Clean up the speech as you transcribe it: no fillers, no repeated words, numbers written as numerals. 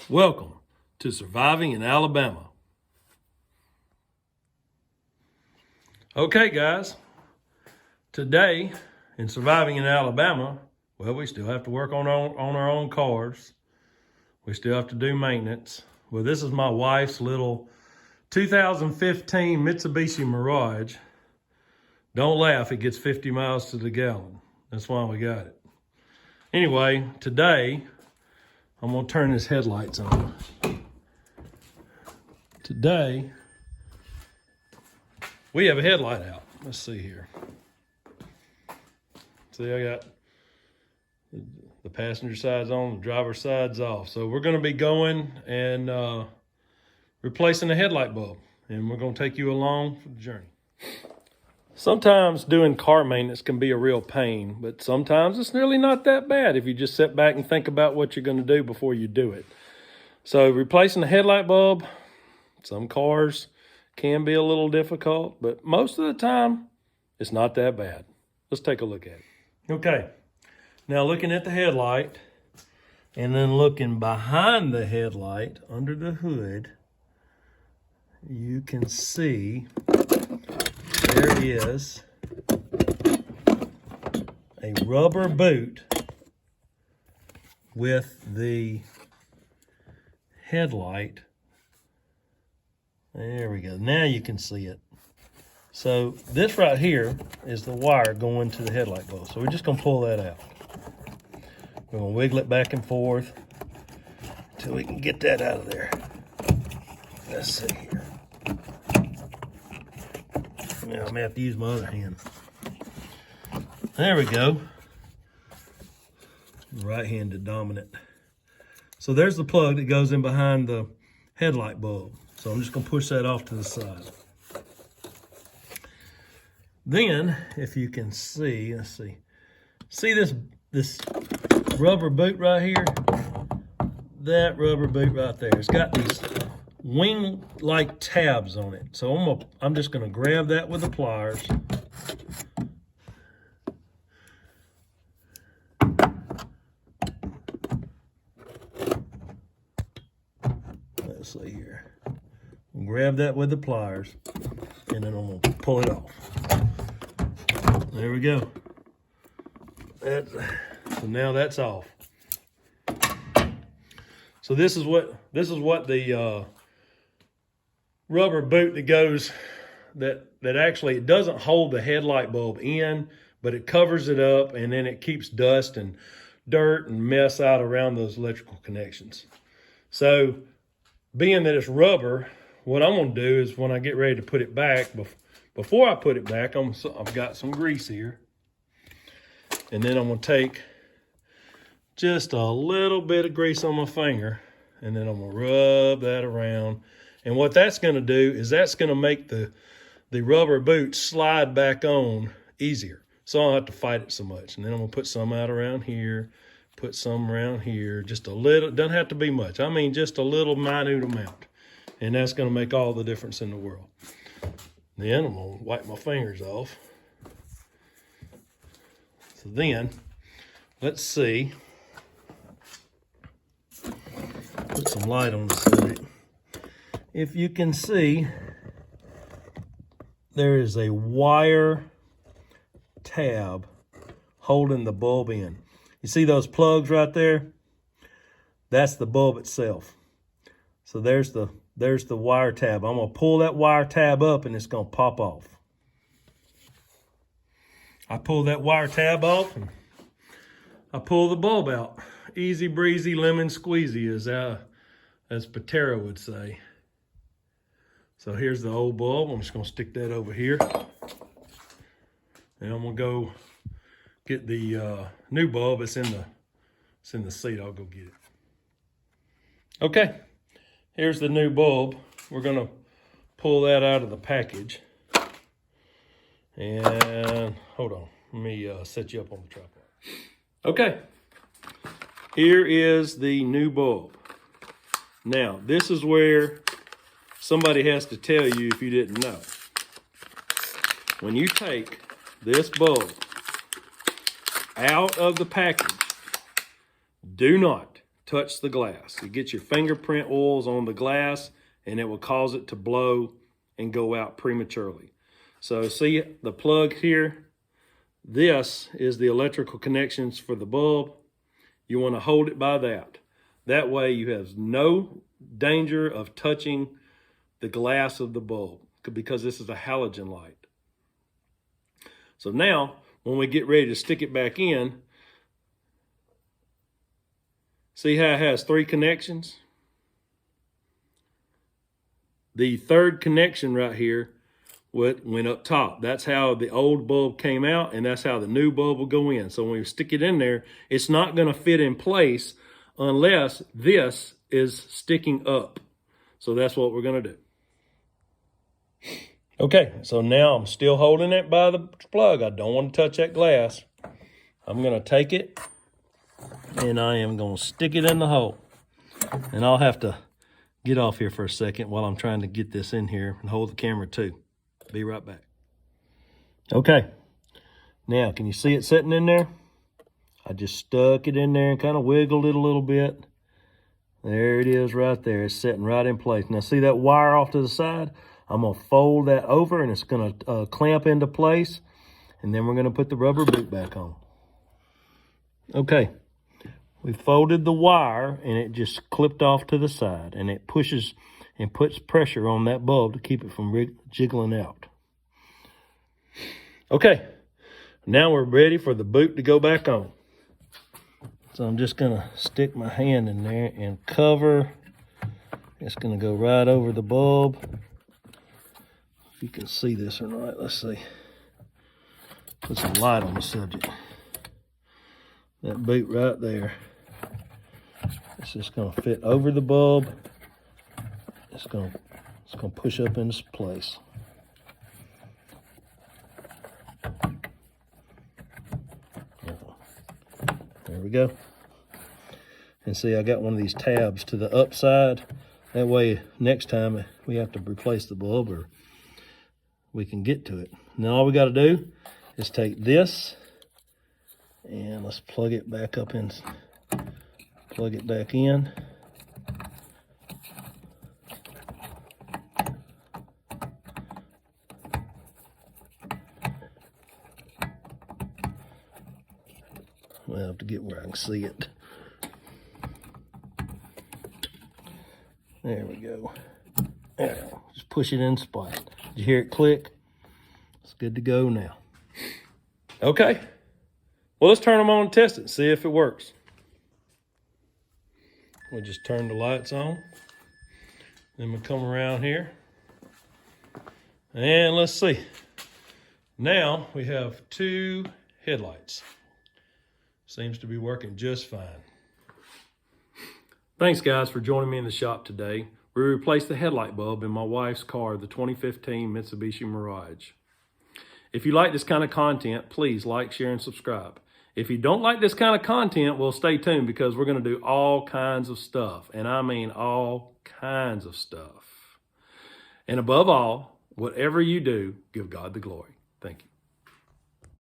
Welcome to Surviving in Alabama. Okay, guys, today in Surviving in Alabama, well, we still have to work on our own cars. We still have to do maintenance. Well, this is my wife's little 2015 Mitsubishi Mirage. Don't laugh, it gets 50 miles to the gallon. That's why we got it. Anyway, today, I'm gonna turn his headlights on. Today, we have a headlight out. Let's see here. See, I got the passenger side's on, the driver's side's off. So we're gonna be going and replacing the headlight bulb. And we're gonna take you along for the journey. Sometimes doing car maintenance can be a real pain, but sometimes it's really not that bad if you just sit back and think about what you're gonna do before you do it. So replacing the headlight bulb, some cars can be a little difficult, but most of the time, it's not that bad. Let's take a look at it. Okay, now looking at the headlight, and then looking behind the headlight, under the hood, you can see there is a rubber boot with the headlight. There we go. Now you can see it. So this right here is the wire going to the headlight bulb. So we're just going to pull that out. We're going to wiggle it back and forth until we can get that out of there. Let's see here. Now I'm going to have to use my other hand. There we go. Right-handed dominant. So there's the plug that goes in behind the headlight bulb. So I'm just going to push that off to the side. Then, if you can see, let's see. See this rubber boot right here? That rubber boot right there. It's got these wing-like tabs on it. So I'm just going to grab that with the pliers. Let's see here. Grab that with the pliers, and then I'm going to pull it off. There we go. So now that's off. So this is what the rubber boot that goes, that actually, it doesn't hold the headlight bulb in, but it covers it up, and then it keeps dust and dirt and mess out around those electrical connections. So being that it's rubber, what I'm going to do is when I get ready to put it back, before I put it back, I've got some grease here. And then I'm going to take just a little bit of grease on my finger, and then I'm going to rub that around. And what that's going to do is that's going to make the rubber boot slide back on easier. So I don't have to fight it so much. And then I'm going to put some out around here, put some around here, just a little. Doesn't have to be much. I mean, just a little minute amount. And that's going to make all the difference in the world. Then I'm going to wipe my fingers off. So then, let's see. Put some light on the subject. If you can see, there is a wire tab holding the bulb in. You see those plugs right there? That's the bulb itself. So there's the wire tab. I'm going to pull that wire tab up and it's going to pop off. I pull that wire tab off and I pull the bulb out. Easy breezy, lemon squeezy, as Patera would say. So here's the old bulb. I'm just going to stick that over here. And I'm going to go get the new bulb. It's in the seat. I'll go get it. Okay. Here's the new bulb. We're going to pull that out of the package. And hold on, let me set you up on the tripod. Okay, here is the new bulb. Now, this is where somebody has to tell you if you didn't know. When you take this bulb out of the package, do not touch the glass. You get your fingerprint oils on the glass and it will cause it to blow and go out prematurely. So see the plug here? This is the electrical connections for the bulb. You want to hold it by that. That way you have no danger of touching the glass of the bulb because this is a halogen light. So now, when we get ready to stick it back in, see how it has 3 connections? The third connection right here went up top. That's how the old bulb came out, and that's how the new bulb will go in. So when you stick it in there, it's not going to fit in place unless this is sticking up. So that's what we're going to do. Okay, so now I'm still holding it by the plug. I don't want to touch that glass. I'm going to take it, and I am going to stick it in the hole. And I'll have to get off here for a second while I'm trying to get this in here and hold the camera too. Be right back. Okay, now can you see it sitting in there? I just stuck it in there and kind of wiggled it a little bit. There it is right there. It's sitting right in place. Now see that wire off to the side? I'm going to fold that over and it's going to clamp into place. And then we're going to put the rubber boot back on. Okay, we folded the wire and it just clipped off to the side. And it pushes and puts pressure on that bulb to keep it from jiggling out. Okay, now we're ready for the boot to go back on. So I'm just going to stick my hand in there and cover. It's going to go right over the bulb. If you can see this or not, let's see. Put some light on the subject. That boot right there. It's just going to fit over the bulb. It's going to push up into place. There we go. And see, I got one of these tabs to the upside. That way, next time we have to replace the bulb, or we can get to it. Now all we got to do is take this and let's plug it back up in. Plug it back in. Well, I have to get where I can see it. There we go. There we go. Just push it in spot. Did you hear it click? It's good to go now. Okay. Well, let's turn them on and test it and see if it works. We'll just turn the lights on. Then we'll come around here. And let's see. Now we have 2 headlights. Seems to be working just fine. Thanks guys for joining me in the shop today. We replaced the headlight bulb in my wife's car, the 2015 Mitsubishi Mirage. If you like this kind of content, please like, share, and subscribe. If you don't like this kind of content, well, stay tuned because we're going to do all kinds of stuff. And I mean all kinds of stuff. And above all, whatever you do, give God the glory.